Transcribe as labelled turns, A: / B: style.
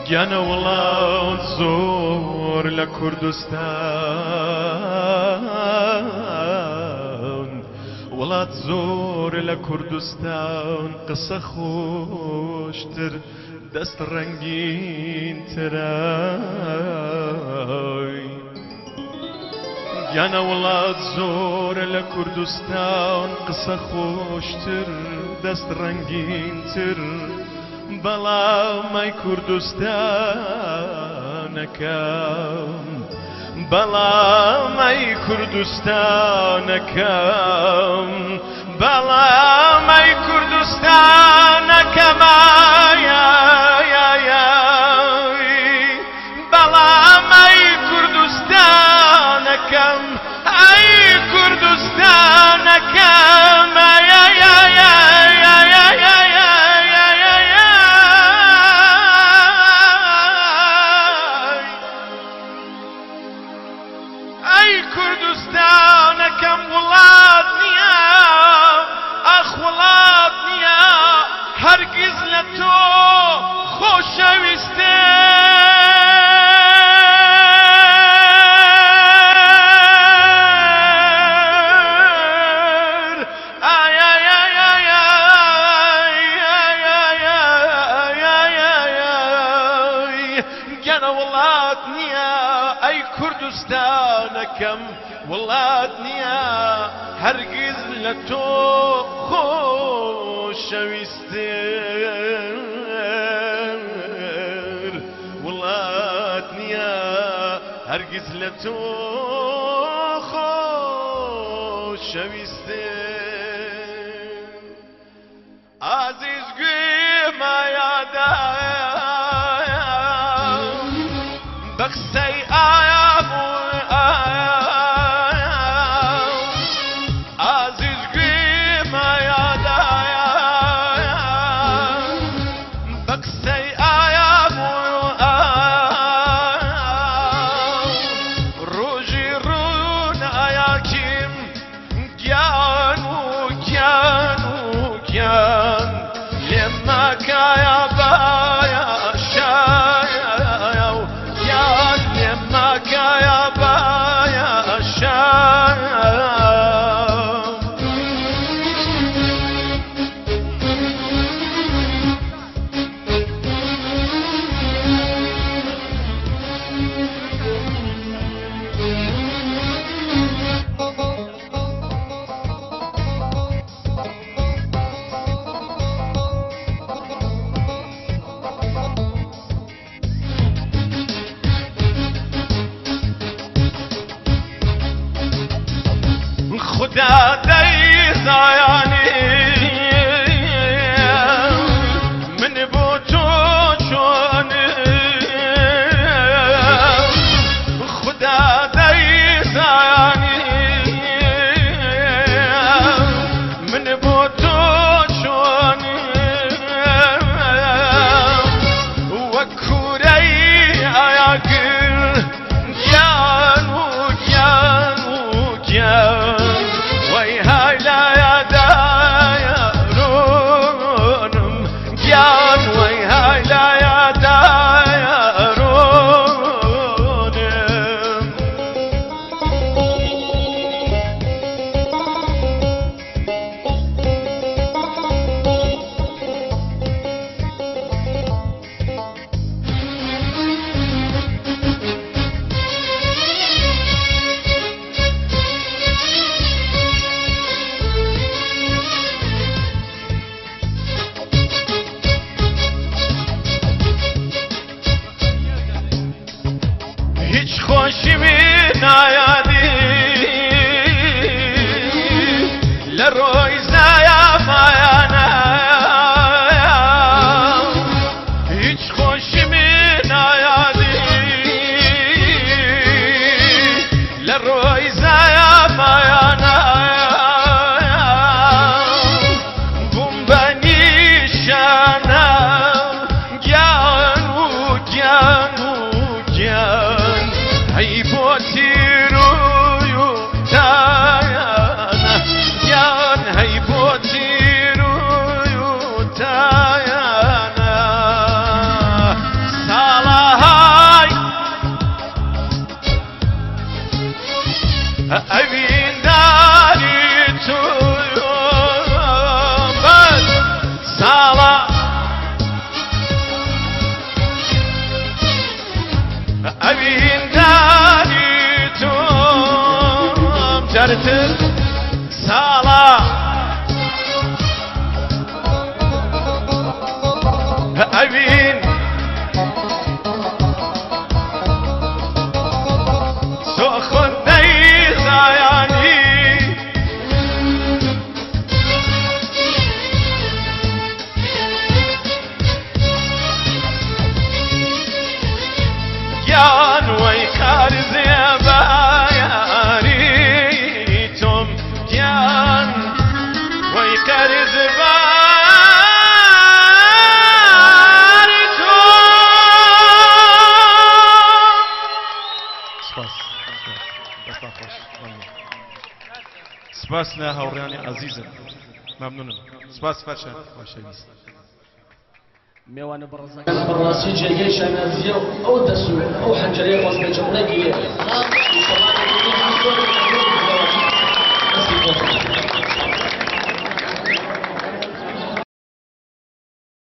A: گیان وڵات زۆر لە کوردستان، وڵات زۆر لە کوردستان قسە خۆشتر دەست ڕەنگینترە. گیانە وڵات زۆر لە کوردستان قسە خۆشتر دەست ڕەنگینتر، بەڵامەی کوردستانەکەم، بەڵامەی کوردستانەکەم، بەڵامەی کوردستانەکەم، بەڵامەی کوردستانەکەم، ئەی کوردستانەکەم، ئەی کوردستانەکەم وڵات نییە، ئەخ وڵات نییە هەرگیز لە تۆ خۆشەویستر. گەنە وڵات نییە ئەی کوردستانەکەم، وڵات نییە هەرگیز لە تۆ خۆشەویستر، وڵات نییە هەرگیز لە تۆ خۆشەویستر. ئازیز گوێمە یادە بە قسەی ئازیز گوێمە یادە بە قسەی ڕۆژی ڕوون ئایاکیم گیان و گیان و گیان لێم ماکایە بایە شایە و گیان لێم ماکایە بایە شایە. خدا دەیزایانی من بۆ تۆ چۆنم، خدا دەیزایانی من بۆ تۆ چۆنم، وەک کوورەی ئاگر گیان و گیان و گیان هیچ خۆشیمی نایادی لە ڕۆی زایافایانە، هیچ خۆشیمی نایادی لە ڕۆی زایافایانە، بووم بە نیشانە گیان و گیان و گیان، هەی بۆ تیروی و تایانە گیان، هەی بۆ تیروی و تایانە. تر ساڵە ئەوین سۆخۆندەی زایانی گیان وەی قارزێ بایانی تۆم گیان وەی قەرز باری تۆم سپاس لە هاوڕێیانی عەزیزم مەمنونم سپاس فەرشە خۆشەویست
B: میوان بەڕێزەکان بەڕاستی جێگەی شانازیە و ئەو دەسوێت ئەو حەنجەرەی ڕۆژ بە جەڵەگیە